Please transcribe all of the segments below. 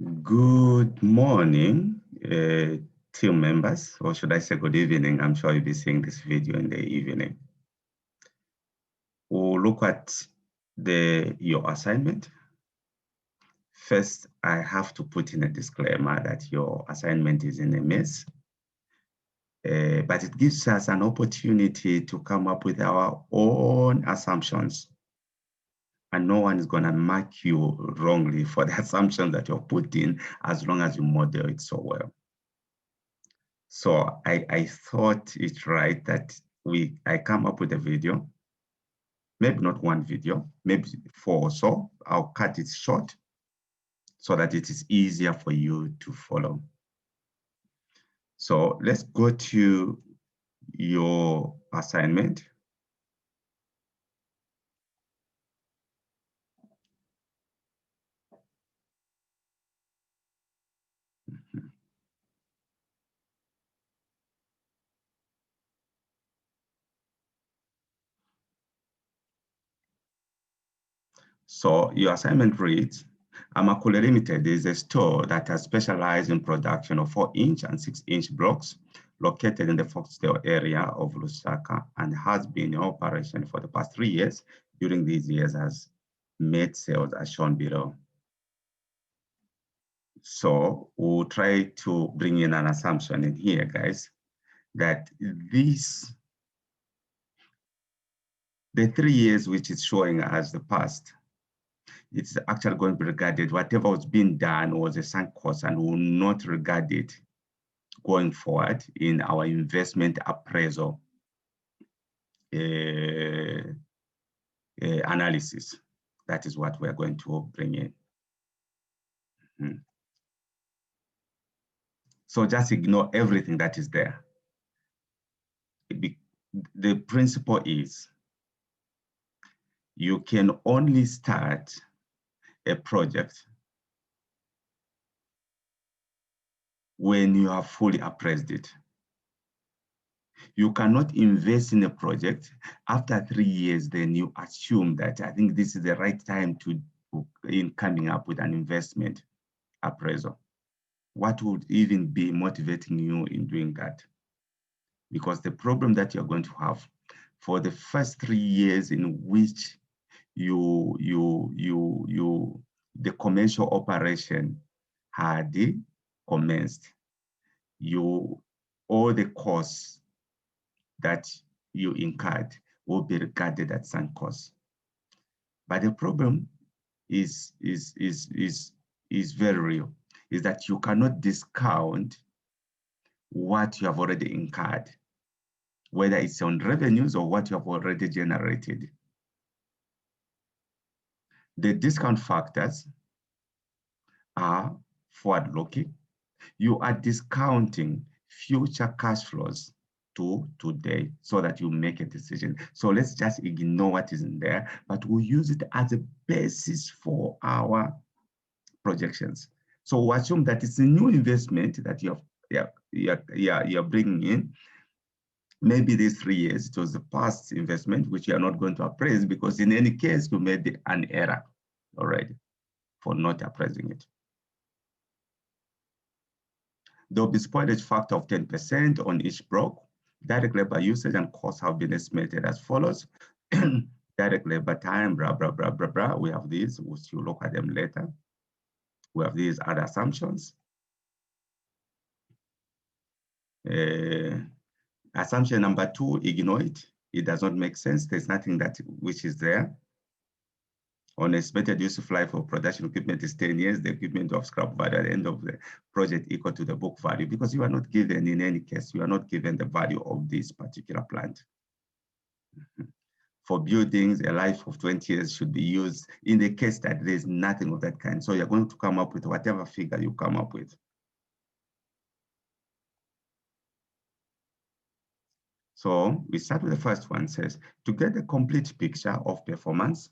Good morning, team members, or should I say good evening? I'm sure you'll be seeing this video in the evening. We'll look at your assignment. First, I have to put in a disclaimer that your assignment is in a mess, but it gives us an opportunity to come up with our own assumptions. And no one is going to mark you wrongly for the assumptions that you're putting as long as you model it so well. So I thought it right that I come up with a video, maybe not one video, maybe 4 or so. I'll cut it short so that it is easier for you to follow. So let's go to your assignment. So your assignment reads, Amakule Limited is a store that has specialized in production of 4-inch and 6-inch blocks located in the Foxtel area of Lusaka and has been in operation for the past 3 years. During these years has made sales as shown below. So we'll try to bring in an assumption in here, guys, that the 3 years which is showing as the past, it's actually going to be regarded, whatever was being done was a sunk cost and will not regard it going forward in our investment appraisal analysis. That is what we're going to bring in. So just ignore everything that is there. The principle is you can only start a project when you have fully appraised it. You cannot invest in a project after 3 years, then you assume that I think this is the right time in coming up with an investment appraisal. What would even be motivating you in doing that? Because the problem that you're going to have for the first 3 years in which the commercial operation had commenced, all the costs that you incurred will be regarded as sunk costs. But the problem is very real, is that you cannot discount what you have already incurred, whether it's on revenues or what you have already generated. The discount factors are forward-looking. You are discounting future cash flows to today so that you make a decision. So let's just ignore what is in there, but we'll use it as a basis for our projections. So we assume that it's a new investment that you're bringing in. Maybe these 3 years, it was the past investment, which you are not going to appraise because in any case, you made an error already for not appraising it. There will be spoilage factor of 10% on each block. Direct labor usage and costs have been estimated as follows. Direct labor time, blah, blah, blah, blah, blah. We have these, we'll look at them later. We have these other assumptions. Assumption number 2, ignore it. It does not make sense. There's nothing which is there. On estimated useful life of production equipment is 10 years. The equipment of scrap value at the end of the project equal to the book value, because you are not given, in any case, you are not given the value of this particular plant. For buildings, a life of 20 years should be used in the case that there's nothing of that kind. So you're going to come up with whatever figure you come up with. So we start with the first one. Says, to get a complete picture of performance,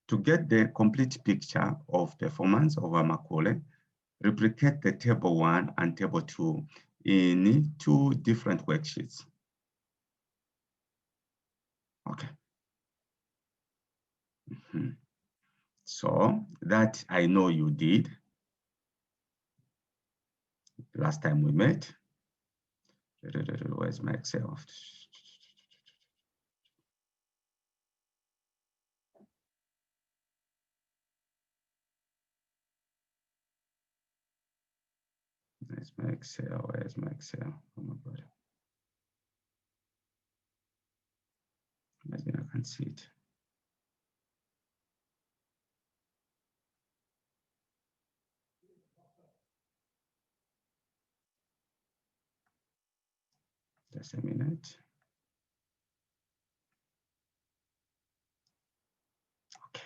to get the complete picture of performance of Amakule, replicate the table 1 and table 2 in 2 different worksheets. Okay. So that I know you did last time we met. Where's my Excel? Where's my Excel? Where's my Excel? Oh my God. Imagine I can see it. Just a minute. Okay.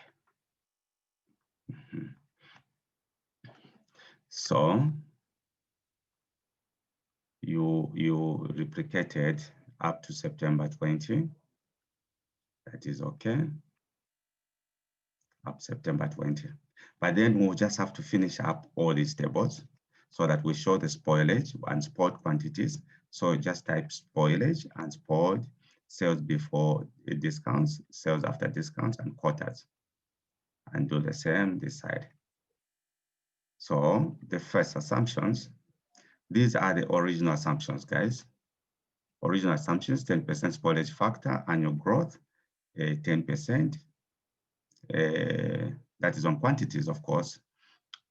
So you replicated up to September 20. That is okay. Up September 20. But then we'll just have to finish up all these tables so that we show the spoilage and spoiled quantities. So just type spoilage and spoiled, sales before discounts, sales after discounts, and quotas. And do the same this side. So the first assumptions, these are the original assumptions, guys. Original assumptions, 10% spoilage factor, annual growth, 10%. That is on quantities, of course.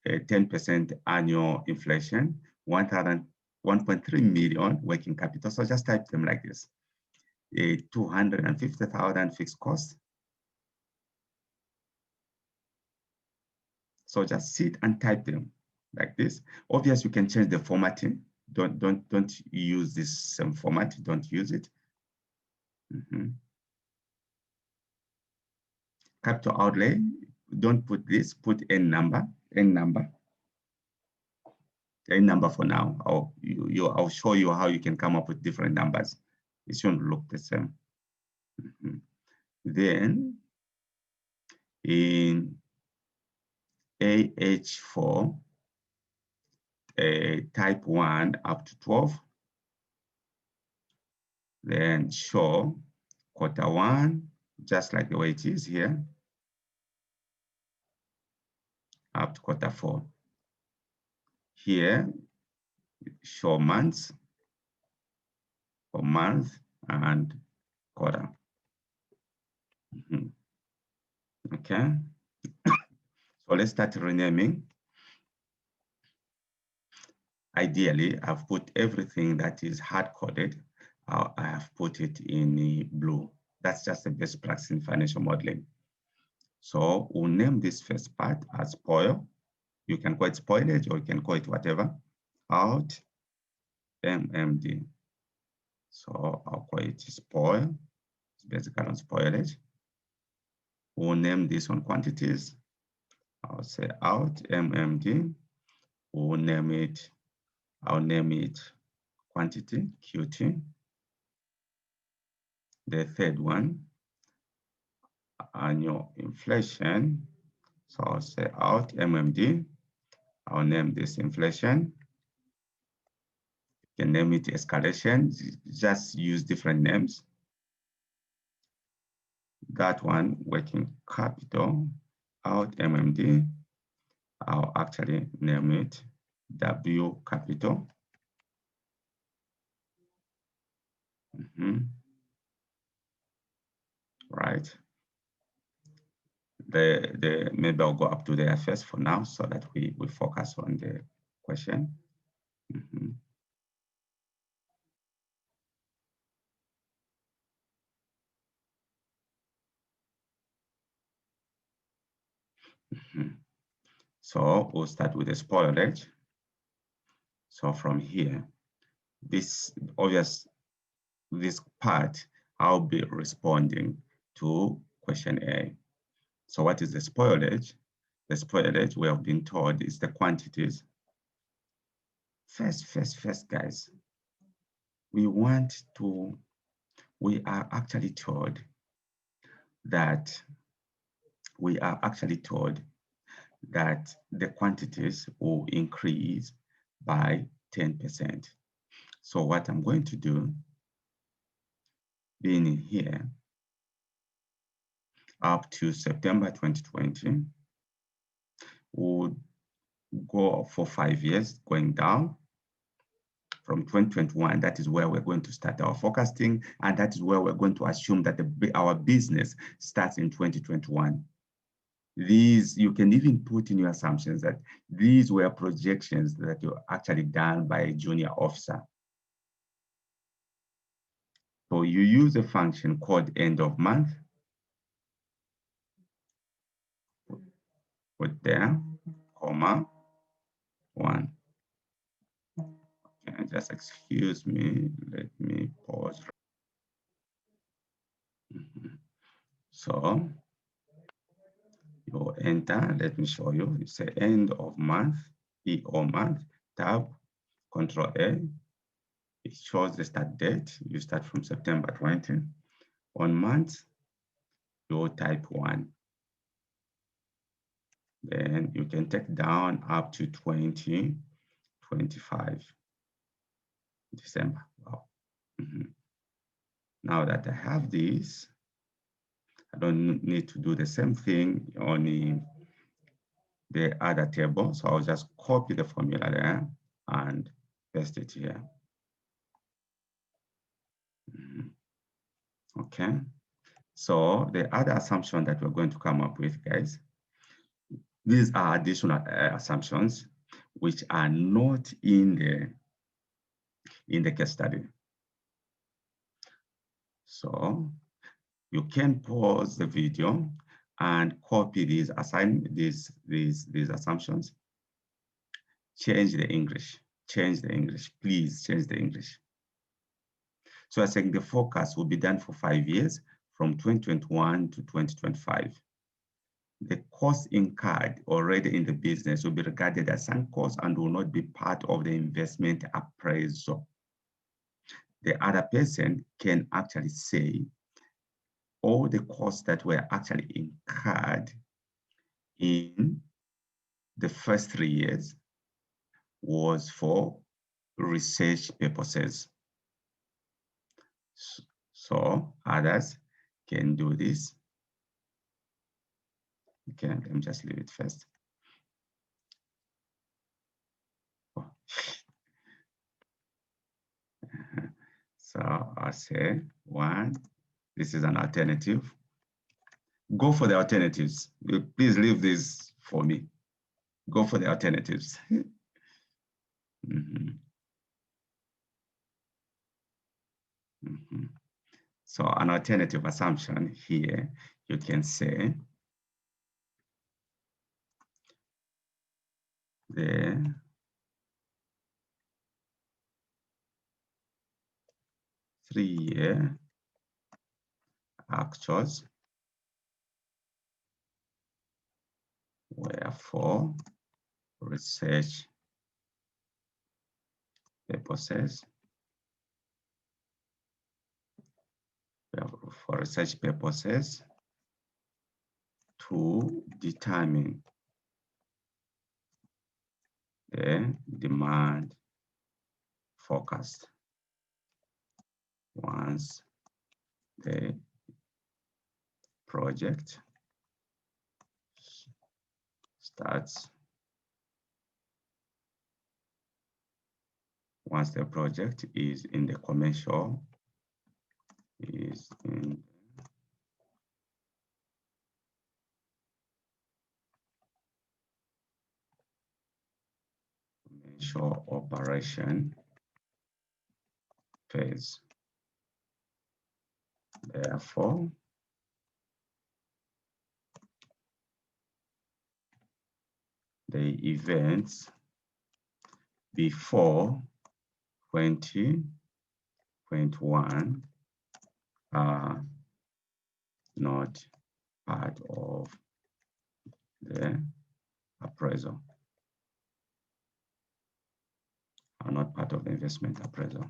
10% annual inflation, 1.3 million working capital. So just type them like this. 250,000 fixed costs. So just sit and type them like this. Obviously, you can change the formatting. Don't use this same format. Don't use it. Capital outlay. Don't put this. Put N number. N number. N number for now. I'll show you how you can come up with different numbers. It shouldn't look the same. Then in AH4, type 1 up to 12, then show Q1, just like the way it is here, up to Q4. Here, show months for month and quarter. Okay. So let's start renaming. Ideally, I've put everything that is hard-coded. I have put it in blue. That's just the best practice in financial modeling. So we'll name this first part as spoil. You can call it spoilage or you can call it whatever. Out MMD. So I'll call it spoil. It's basically on spoilage. We'll name this on quantities. I'll say out MMD. We'll name it, I'll name it quantity, QT. The third one, annual inflation. So I'll say out MMD. I'll name this inflation. You can name it escalation. Just use different names. That one, working capital, out MMD. I'll actually name it W capital. Right. Maybe I'll go up to there first for now so that we focus on the question. So we'll start with the spoilage. So from here, this part, I'll be responding to question A. So what is the spoilage? The spoilage, we have been told, is the quantities. First, guys, we are actually told that the quantities will increase by 10%. So what I'm going to do, being in here, up to September 2020 would go for 5 years, going down from 2021. That is where we're going to start our forecasting, and that is where we're going to assume that our business starts in 2021. These, you can even put in your assumptions that these were projections that were actually done by a junior officer. So you use a function called end of month. Put there, comma, 1. Okay, just excuse me, let me pause. So you enter, let me show you. You say end of month, EO month, tab, Control A. It shows the start date. You start from September 20. On month, you type 1. Then you can take down up to 2025, December. Wow. Now that I have this, I don't need to do the same thing on the other table. So I'll just copy the formula there and paste it here. Okay. So the other assumption that we're going to come up with, guys, these are additional assumptions which are not in the case study. So you can pause the video and copy these assumptions. Change the English. Change the English. Please change the English. So I think the forecast will be done for 5 years from 2021 to 2025. The cost incurred already in the business will be regarded as sunk costs and will not be part of the investment appraisal. The other person can actually say all the costs that were actually incurred in the first 3 years was for research purposes. So others can do this. Okay, let me just leave it first. Oh. So I'll say 1, this is an alternative. Go for the alternatives. Please leave this for me. Go for the alternatives. So an alternative assumption here, you can say the three-year actuals were for research purposes. For research purposes to determine the demand forecast once the project starts. Once the project is in the commercial, commercial operation phase. Therefore, the events before 2021 are not part of the appraisal, are not part of the investment appraisal.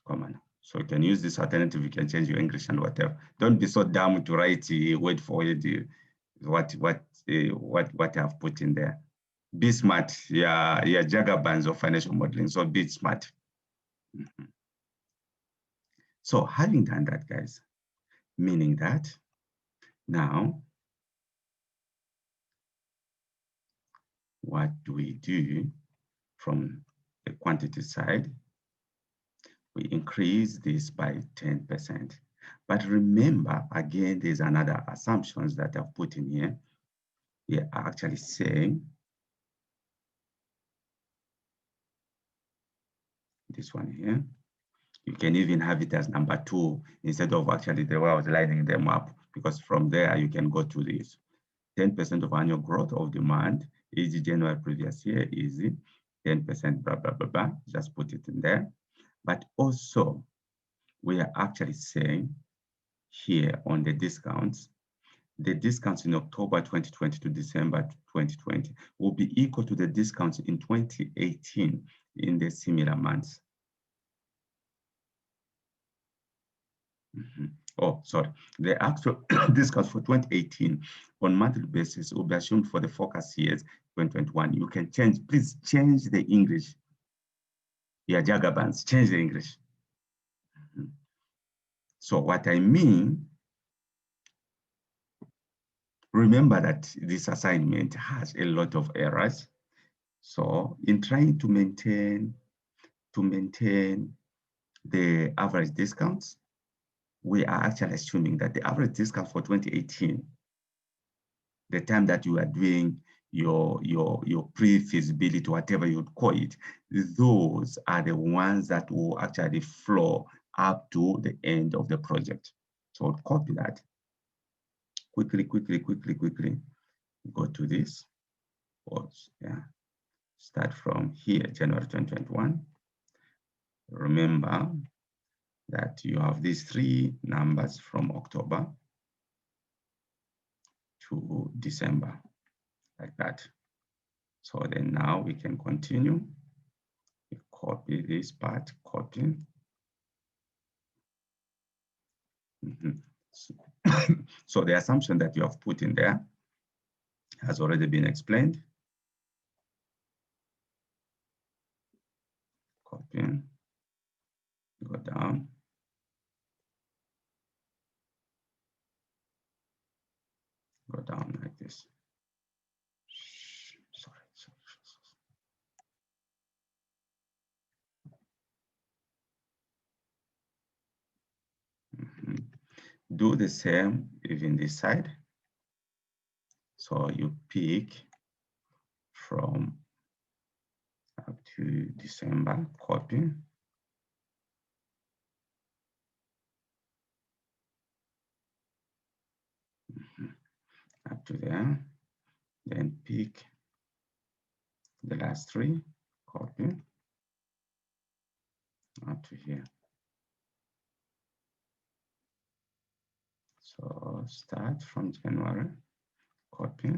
Common. So you can use this alternative, you can change your English and whatever. Don't be so dumb to write word for word what I've put in there. Be smart. Yeah, Jagaban's of financial modeling. So be smart. So having done that, guys, meaning that now, what do we do from the quantity side? We increase this by 10%. But remember, again, there's another assumptions that I've put in here. We are actually saying this one here. You can even have it as number 2 instead of actually the way I was lining them up, because from there you can go to this. 10% of annual growth of demand is January previous year is 10%, blah, blah, blah, blah. Just put it in there. But also, we are actually saying here on the discounts in October 2020 to December 2020 will be equal to the discounts in 2018 in the similar months. Oh, sorry. The actual discounts for 2018 on monthly basis will be assumed for the forecast years 2021. You can change, please change the English. Yeah, Jagabans, change the English. So what I mean, remember that this assignment has a lot of errors. So in trying to maintain the average discounts, we are actually assuming that the average discount for 2018, the time that you are doing your pre-feasibility, whatever you'd call it, those are the ones that will actually flow up to the end of the project. So I'll copy that. Quickly, go to this. Yeah. Start from here, January 2021. Remember that you have these 3 numbers from October to December, like that. So then now we can continue. We copy this part, copy. So the assumption that you have put in there has already been explained. Copy, go down. Go down like this. Sorry. Do the same even this side. So you pick from up to December, copy. Up to there, then pick the last 3, copy, up to here. So start from January, copy,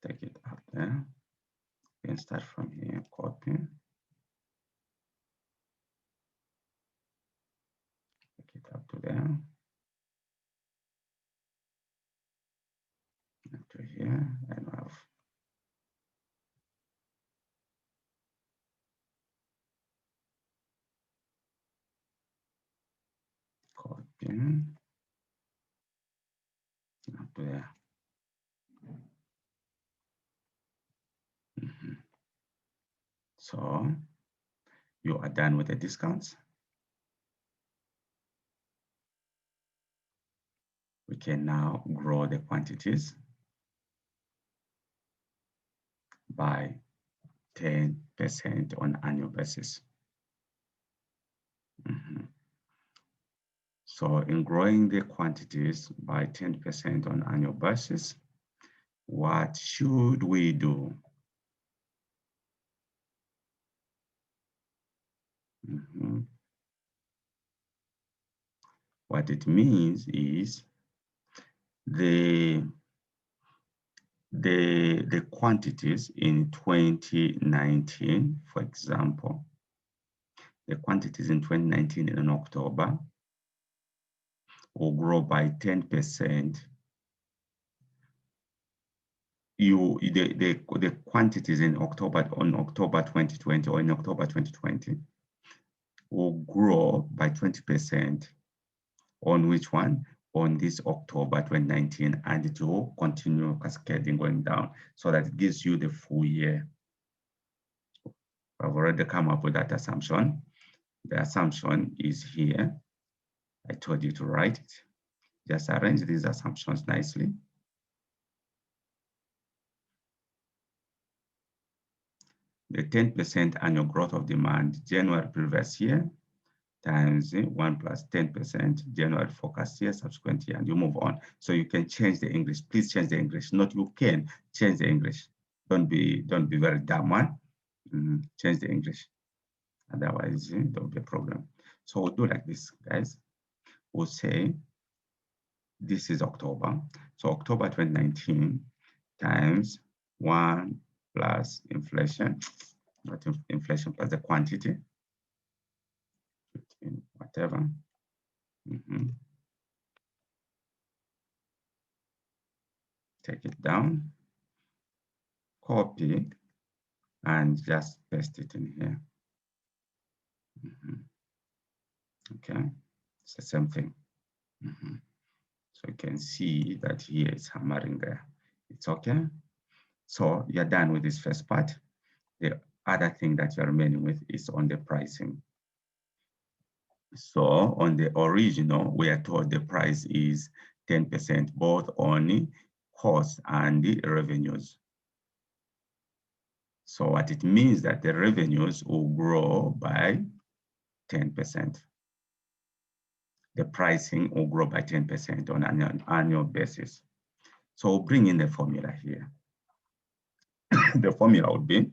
take it up there, then start from here, copy, take it up to there, up to here, and have copy, up to there. So you are done with the discounts. We can now grow the quantities by 10% on annual basis. So in growing the quantities by 10% on annual basis, what should we do? What it means is the quantities in 2019, for example, the quantities in 2019 in October will grow by 10% the quantities in October 2020 or in October 2020 will grow by 20% on which one? On this October 2019, and it will continue cascading going down so that it gives you the full year. I've already come up with that assumption. The assumption is here. I told you to write it. Just arrange these assumptions nicely. The 10% annual growth of demand January previous year times 1 plus 10% January forecast year subsequent year, and you move on. So you can change the English. Please change the English. Not you can change the English. Don't be very dumb one. Change the English. Otherwise, there'll be a problem. So we'll do like this, guys. We'll say this is October. So October 2019 times 1 plus inflation, not inflation plus the quantity, whatever. Take it down, copy, and just paste it in here. Okay, it's the same thing. So you can see that here it's hammering there. It's okay. So you're done with this first part. The other thing that you're remaining with is on the pricing. So on the original, we are told the price is 10% both on cost and the revenues. So what it means that the revenues will grow by 10%. The pricing will grow by 10% on an annual basis. So we'll bring in the formula here. The formula would be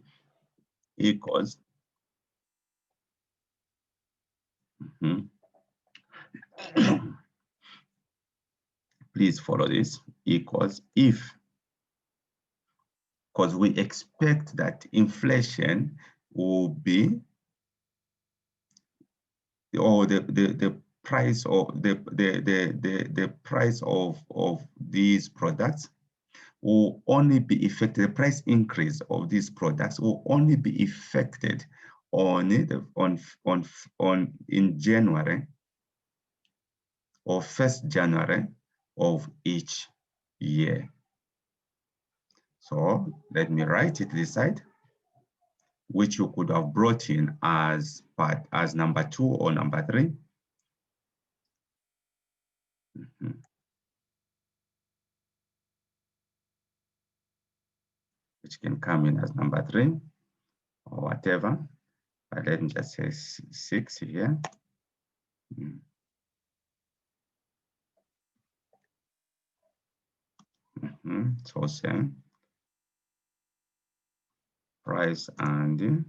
equals please follow this, equals if, because we expect that inflation will be, or the price of the price of these products will only be affected, the price increase of these products will only be affected in January or 1st January of each year. So let me write it this side, which you could have brought in as number 2 or number 3. Which can come in as number 3 or whatever. But let me just say 6 here. So same price and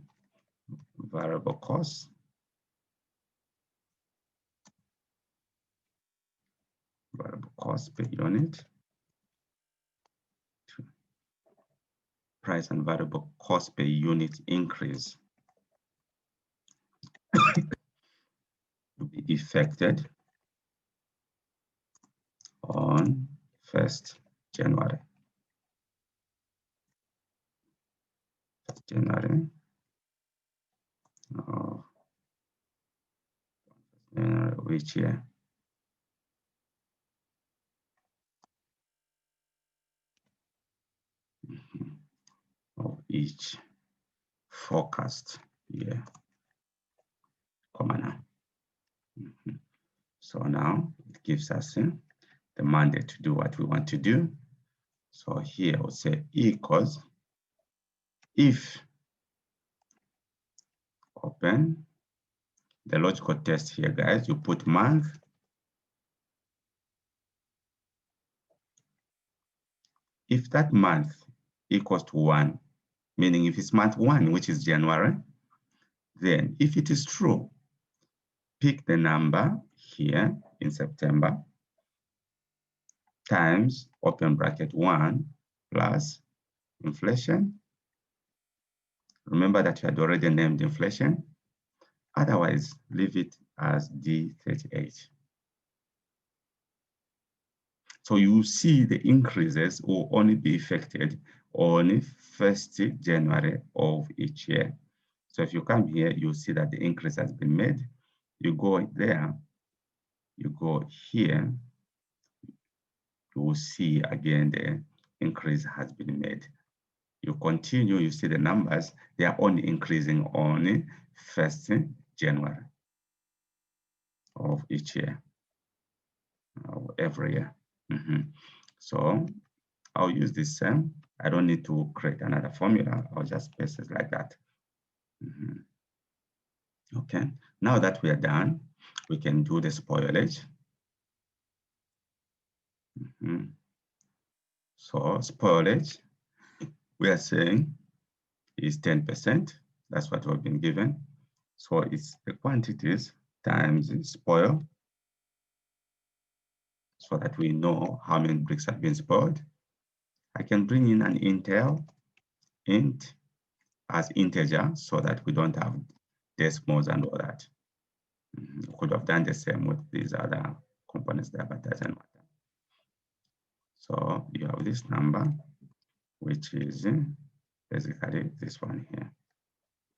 variable cost. Variable cost per unit. Price and variable cost per unit increase to be affected on 1st January. January of which year? Of each forecast year, now. So now it gives us the mandate to do what we want to do. So here we'll say equals if, open the logical test here, guys, you put month, if that month equals to 1, meaning if it's month 1, which is January, then if it is true, pick the number here in September times, open bracket, 1 plus inflation. Remember that you had already named inflation. Otherwise, leave it as D38. So you see the increases will only be affected on 1st January of each year. So if you come here, you'll see that the increase has been made. You go there, you go here, you will see again the increase has been made. You continue, you see the numbers, they are only increasing on 1st January of each year, of every year. So I'll use this same. I don't need to create another formula. I'll just paste it like that. Okay, now that we are done, we can do the spoilage. So spoilage, we are saying is 10%. That's what we've been given. So it's the quantities times spoil, so that we know how many bricks have been spoiled. I can bring in an int as integer so that we don't have decimals and all that. We could have done the same with these other components there, but doesn't matter. So you have this number, which is basically this one here.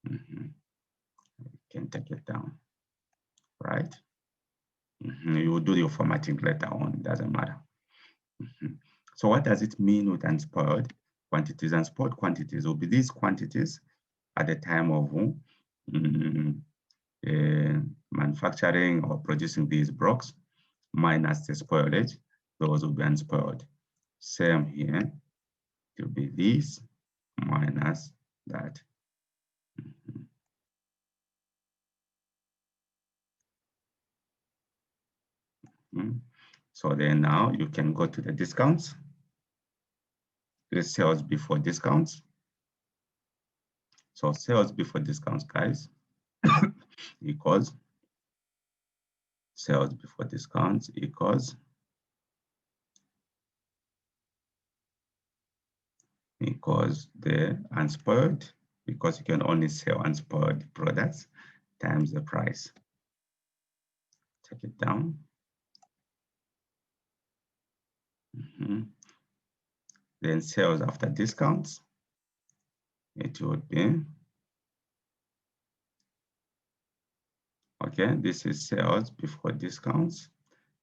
You can take it down, right? You will do your formatting later on, it doesn't matter. So what does it mean with unspoiled quantities? Unspoiled quantities will be these quantities at the time of manufacturing or producing these blocks minus the spoilage. Those will be unspoiled. Same here, it will be this minus that. So then now you can go to the discounts, the sales before discounts. So sales before discounts, guys, equals sales before discounts equals the unspoiled, because you can only sell unspoiled products, times the price. Take it down. Then sales after discounts, it would be, okay, this is sales before discounts.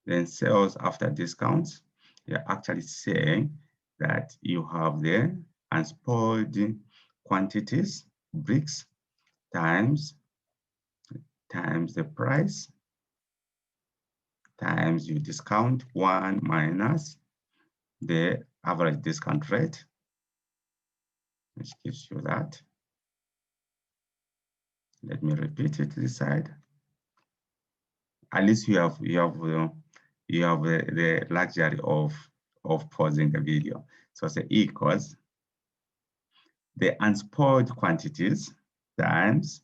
Then sales after discounts, you're actually saying that you have the unspoiled quantities, bricks, times the price, times you discount 1 minus the average discount rate, which gives you that. Let me repeat it this side. At least you have the luxury of pausing the video. So say equals the unspoiled quantities times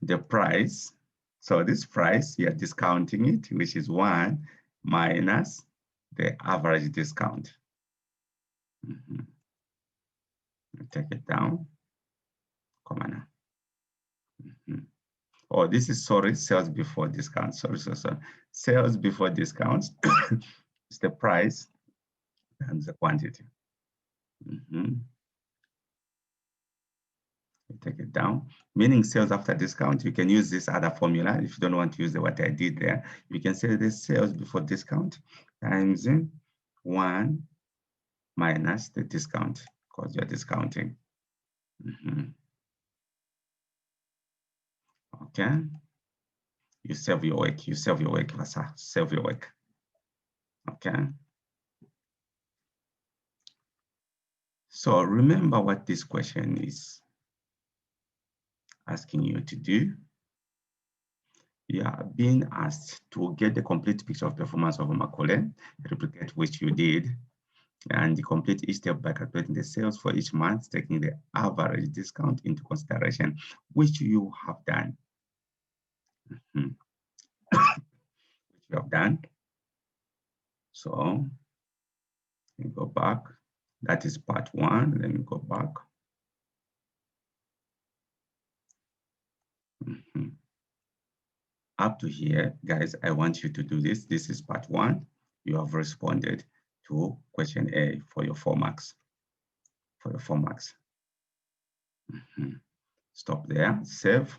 the price. So this price, you're discounting it, which is 1 minus the average discount. Take it down. Come on now. Oh, this is, sorry, sales before discounts. Sorry. Sales before discounts is the price times the quantity. Take it down. Meaning sales after discount, you can use this other formula. If you don't want to use what I did there, you can say this sales before discount times 1 minus the discount, because you're discounting. Okay. You save your work, Vasa, save your work. Okay. So remember what this question is asking you to do. You are being asked to get the complete picture of performance of Makole, replicate which you did, and complete each step by calculating the sales for each month, taking the average discount into consideration, which you have done. Which you have done. So we go back. That is part 1. Let me go back. Up to here, guys, I want you to do this. This is part 1. You have responded. to question A for your 4 marks. For your 4 marks. Stop there, save.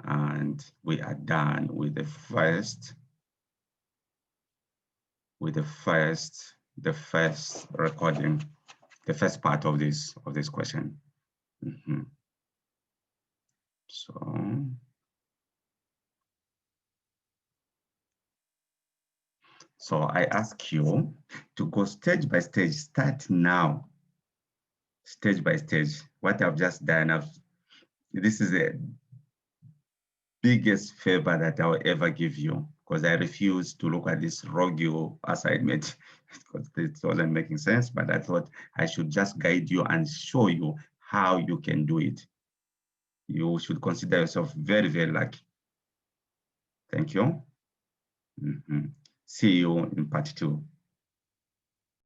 And we are done with the first recording, the first part of this question. So I ask you to go stage by stage. Start now, stage by stage. What I've just done, this is the biggest favor that I'll ever give you, because I refuse to look at this rogue assignment because it wasn't making sense, but I thought I should just guide you and show you how you can do it. You should consider yourself very, very lucky. Thank you. See you in part 2.